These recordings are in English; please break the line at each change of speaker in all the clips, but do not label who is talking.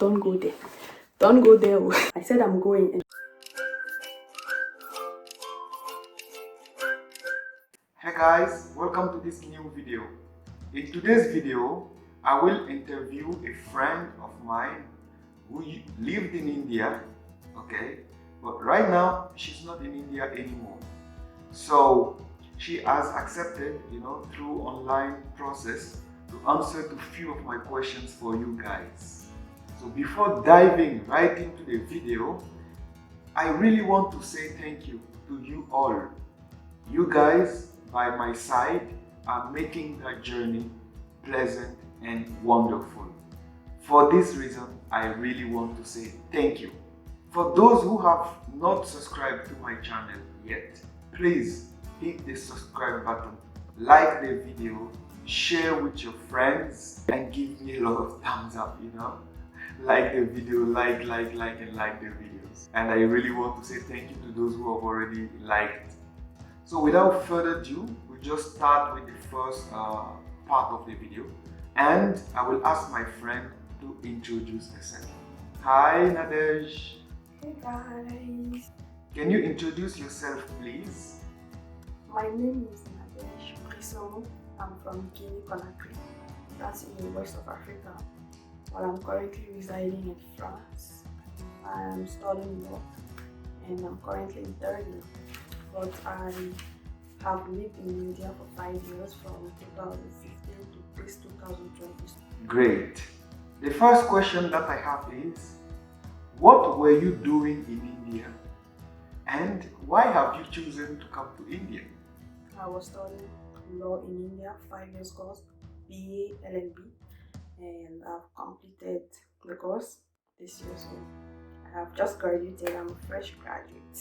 Don't go there. Don't go there. I said I'm going.
Hey guys, welcome to this new video. In today's video, I will interview a friend of mine who lived in India, okay? But right now, she's not in India anymore. So she has accepted, through online process to answer to few of my questions for you guys. So before diving right into the video, I really want to say thank you to you all. You guys by my side are making that journey pleasant and wonderful. For this reason, I really want to say thank you. For those who have not subscribed to my channel yet, please hit the subscribe button, like the video, share with your friends, and give me a lot of thumbs up, Like the video, like and like the videos. And I really want to say thank you to those who have already liked. So without further ado, we'll just start with the first part of the video. And I will ask my friend to introduce herself. Hi Nadej.
Hey guys.
Can you introduce yourself please?
My name is Djelo. I'm from Guinea-Conakry. That's in the west of Africa. But I'm currently residing in France. I'm studying law and I'm currently in third year. But I have lived in India for 5 years from 2015 to this 2020.
Great. The first question that I have is, what were you doing in India? And why have you chosen to come to India?
I was studying law in India, 5 years course, BA, LLB, and I've completed the course this year. So I have just graduated. I'm a fresh graduate.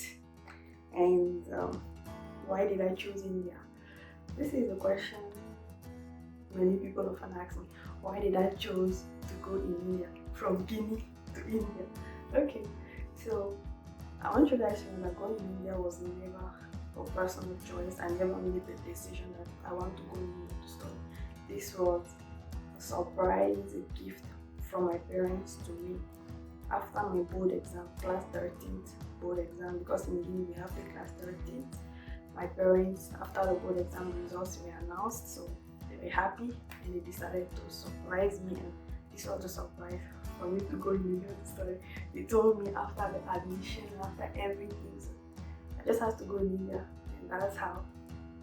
And why did I choose India? This is a question many people often ask me. Why did I choose to go in India, from Guinea to India? Okay, so I want you guys to know that going in India was never a personal choice. I never made the decision that I want to go in India to study. This was a surprise, a gift from my parents to me. After my board exam, class 13th board exam, because in Guinea we have the class 13th, my parents, after the board exam results were announced, so they were happy and they decided to surprise me, and this was a surprise for me to go in India to study. They told me after the admission, after everything, so I just had to go in India, and that's how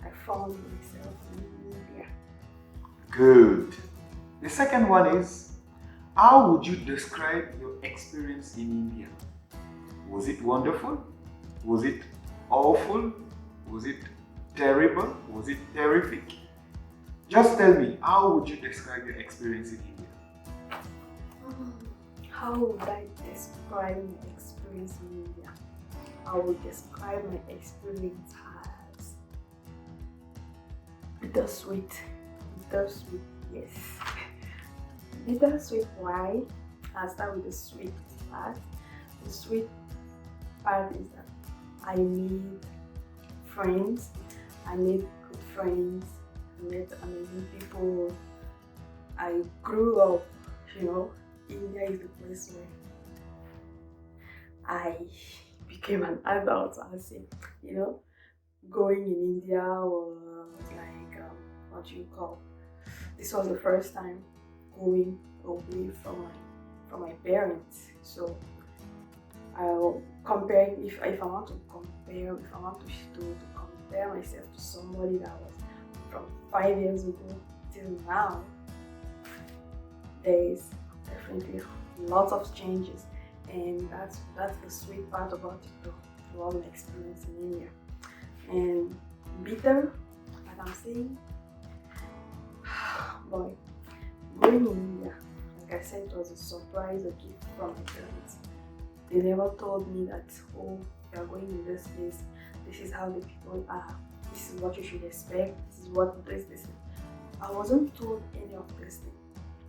I found myself in India.
Good. The second one is, how would you describe your experience in India? Was it wonderful? Was it awful? Was it terrible? Was it terrific? Just tell me, how would you describe your experience in India?
How would I describe my experience in India? I would describe my experience as bittersweet. Bittersweet, yes. Bittersweet, why? I'll start with the sweet part. The sweet part is that I made friends. I made good friends. I met amazing people. I grew up, India is the place where I became an adult, I'll say. Going in India was like, this was the first time going away from my parents. So I'll compare, if I want to compare, if I want to compare myself to somebody that was from 5 years ago till now, there is definitely lots of changes, and that's the sweet part about it, to all my experience in India. And bitter, like I'm saying, boy, going in India, like I said, it was a surprise, a gift from my parents. They never told me that, oh, you are going in this place, this is how the people are, this is what you should expect, this is what this is. I wasn't told any of this thing.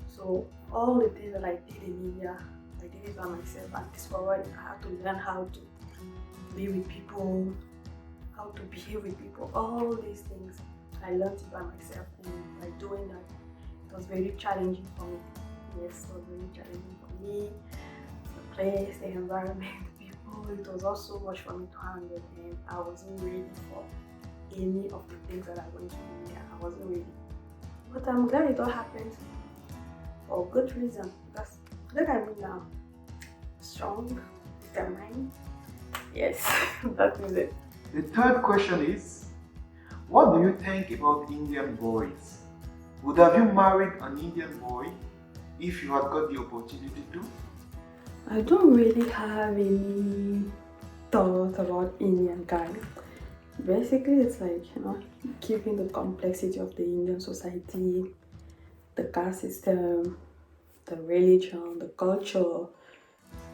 So all the things that I did in India, I did it by myself, and discovered I had to learn how to be with people, how to behave with people, all these things. I learned it by myself, and by doing that, it was very challenging for me. Yes, it was very challenging for me. place, the environment, the people. It was all so much for me to handle, and I wasn't ready for any of the things that are going to be here. I wasn't ready. But I'm glad it all happened for good reason. Because look at me now. Strong, determined. Yes, that is it.
The third question is, what do you think about Indian boys? Would have you married an Indian boy if you had got the opportunity to?
I don't really have any thought about Indian guys. Basically, it's like, keeping the complexity of the Indian society, the caste system, the religion, the culture,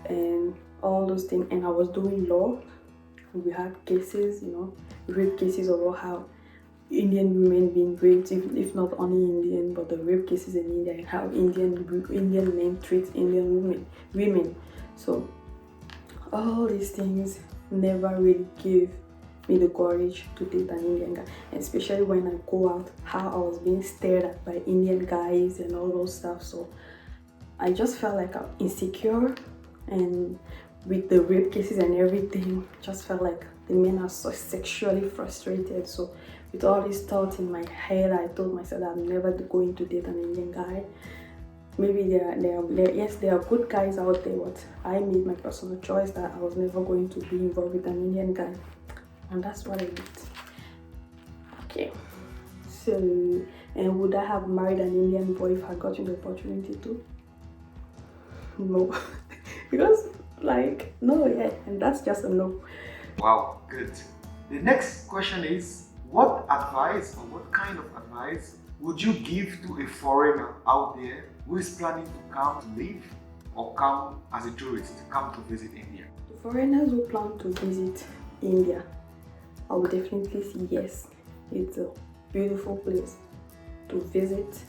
and all those things. And I was doing law. We had cases, rape cases about how Indian women being raped, if not only Indian, but the rape cases in India, and how Indian men treat Indian women. So all these things never really gave me the courage to date an Indian guy, especially when I go out, how I was being stared at by Indian guys and all those stuff. So I just felt like I'm insecure, and with the rape cases and everything, just felt like the men are so sexually frustrated. So with all these thoughts in my head, I told myself that I'm never going to date an Indian guy. Maybe there are good guys out there, but I made my personal choice that I was never going to be involved with an Indian guy, and that's what I did. Okay, so, and would I have married an Indian boy if I got the opportunity to? No, because no, yeah, and that's just a no.
Wow, good. The next question is, what advice or what kind of advice would you give to a foreigner out there who is planning to come to live or come as a tourist, come to visit India?
The foreigners who plan to visit India, I would definitely say yes. It's a beautiful place to visit.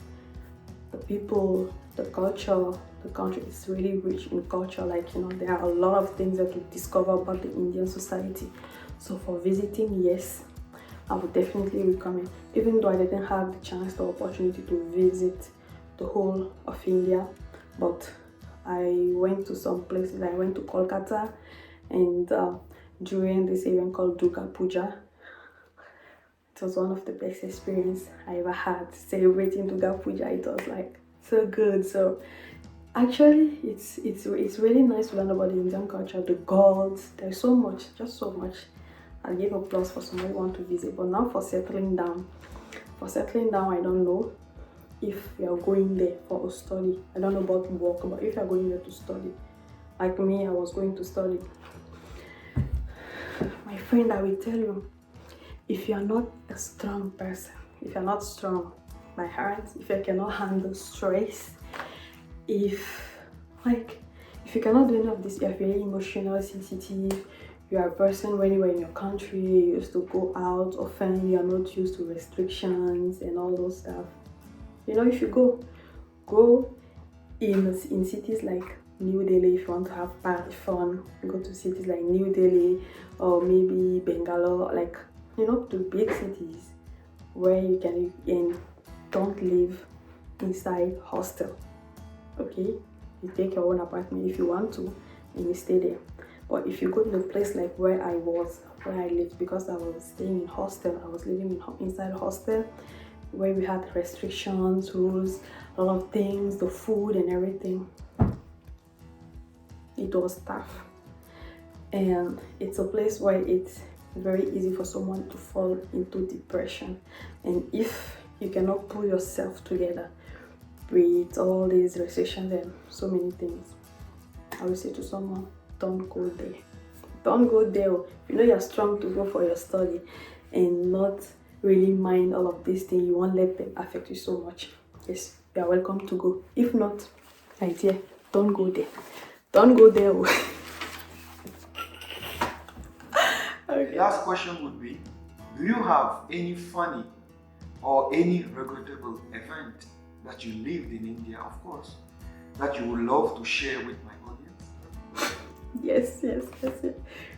The people, the culture, the country is really rich in culture. There are a lot of things that to discover about the Indian society. So for visiting, yes, I would definitely recommend. Even though I didn't have the chance, the opportunity to visit the whole of India, but I went to some places. I went to Kolkata, and during this event called Durga Puja, it was one of the best experiences I ever had celebrating Durga Puja. It was like so good. So actually, it's really nice to learn about the Indian culture, the gods. There's so much, just so much. I'll give a plus for somebody who want to visit. But now for settling down, I don't know if you are going there for a study. I don't know about work, but if you are going there to study, like me, I was going to study. My friend, I will tell you, if you are not a strong person, if you're not strong by heart, if you cannot handle stress, if you cannot do any of this, you're very emotional, sensitive, you are a person when you were in your country, you used to go out often, you are not used to restrictions and all those stuff. If you go in cities like New Delhi, if you want to have party fun, go to cities like New Delhi or maybe Bangalore, to big cities where you can, and don't live inside hostel. Okay, you take your own apartment if you want to, and you stay there. But if you go to a place like where I lived, because I was staying in hostel, I was living inside hostel, where we had restrictions, rules, a lot of things, the food and everything. It was tough, and it's a place where it's very easy for someone to fall into depression. And if you cannot pull yourself together with all these restrictions and so many things, I will say to someone, don't go there. Don't go there. If you know you're strong to go for your study and not really mind all of these things, you won't let them affect you so much. Yes, you are welcome to go. If not, my dear, don't go there. Don't go there.
Okay. The last question would be, do you have any funny or any regrettable event that you lived in India, of course, that you would love to share with my audience?
Yes.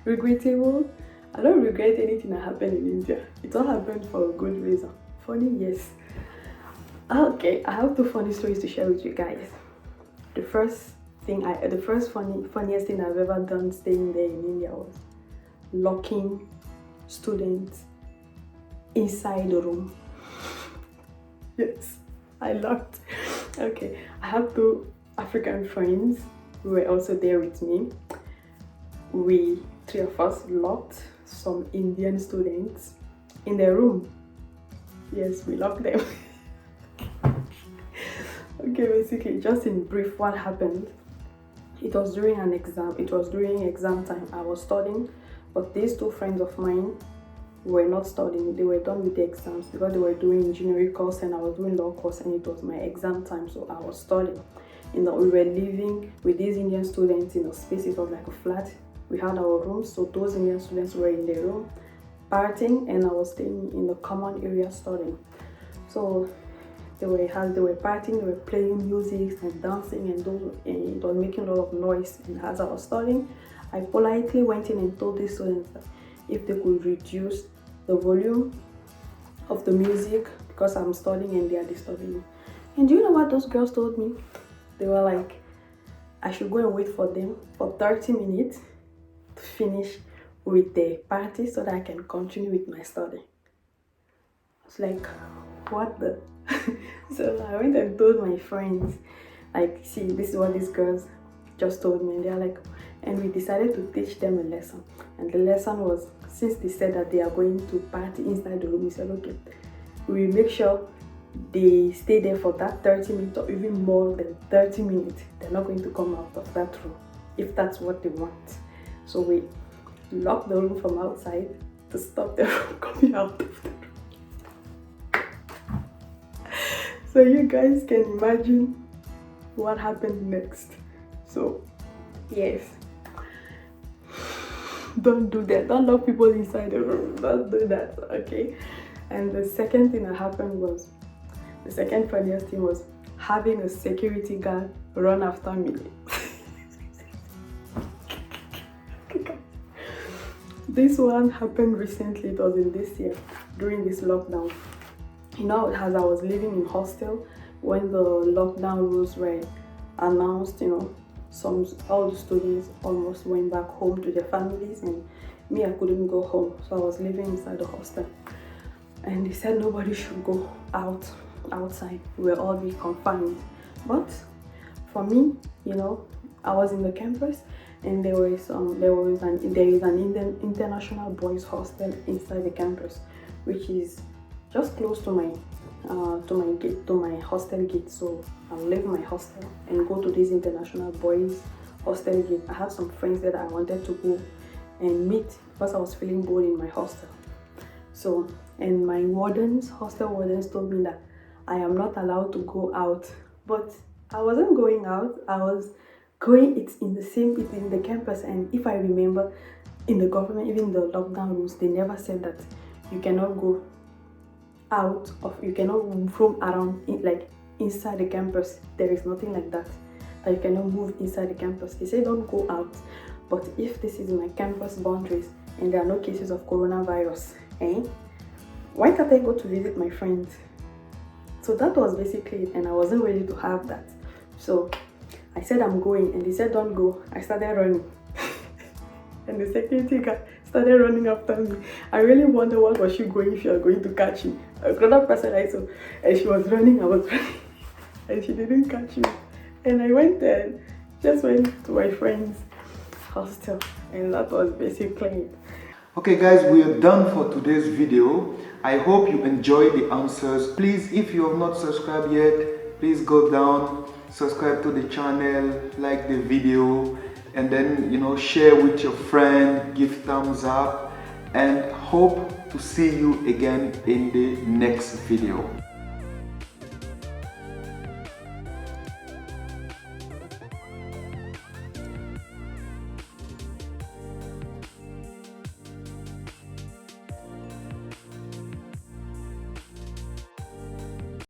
Regrettable? I don't regret anything that happened in India. It all happened for a good reason. Funny, yes. Okay, I have two funny stories to share with you guys. The first the first funniest thing I've ever done staying there in India was locking students inside the room. Yes, I locked. Okay, I have 2 African friends who were also there with me. We 3 of us locked some Indian students in their room. Yes, we locked them. Okay, basically, just in brief, what happened. It was during an exam. It was during exam time. I was studying, but these 2 friends of mine were not studying. They were done with the exams because they were doing engineering course and I was doing law course, and it was my exam time, so I was studying. We were living with these Indian students in a space. It was like a flat. We had our rooms, so those Indian students were in their room partying, and I was staying in the common area studying. So they were partying, they were playing music and dancing, and it was making a lot of noise. And as I was studying, I politely went in and told these students that if they could reduce the volume of the music because I'm studying and they are disturbing me. And do you know what those girls told me? They were like, I should go and wait for them for 30 minutes to finish with the party so that I can continue with my study. I was like, what the? So I went and told my friends, like, see, this is what these girls just told me. And they're like, and we decided to teach them a lesson. And the lesson was, since they said that they are going to party inside the room, we said, okay, we will make sure they stay there for that 30 minutes or even more than 30 minutes. They're not going to come out of that room if that's what they want. So we locked the room from outside to stop them from coming out of the room. So you guys can imagine what happened next. So yes, don't do that. Don't lock people inside the room. Don't do that, okay? And the second thing that happened was, the second funniest thing was having a security guard run after me. This one happened recently. It was in this year during this lockdown. You know, as I was living in hostel, when the lockdown rules were announced, you know, all the students almost went back home to their families, and me, I couldn't go home, so I was living inside the hostel. And they said nobody should go outside. We will all be confined. But for me, you know, I was in the campus, and there is an international boys hostel inside the campus, which is just close to my hostel gate. So I'll leave my hostel and go to this international boys hostel gate. I had some friends that I wanted to go and meet because I was feeling bored in my hostel. So, and my hostel wardens told me that I am not allowed to go out, but I wasn't going out. I was going, it's in the campus. And if I remember, in the government, even the lockdown rules, they never said that you cannot go out you cannot roam around like inside the campus. There is nothing like that you cannot move inside the campus. They say don't go out, but if this is my campus boundaries and there are no cases of coronavirus, why can't I go to visit my friends? So that was basically it, and I wasn't ready to have that. So I said I'm going, and they said don't go. I started running. And the security guy started running after me. I really wonder what was she going, if she was going to catch me. Another person I saw, and she was running, I was running, and she didn't catch me. And I went and just went to my friend's hostel, and that was basically it.
Okay guys, we are done for today's video. I hope you enjoyed the answers. Please, if you have not subscribed yet, please go down, subscribe to the channel, like the video, and then, you know, share with your friend, give thumbs up, and hope to see you again in the next video.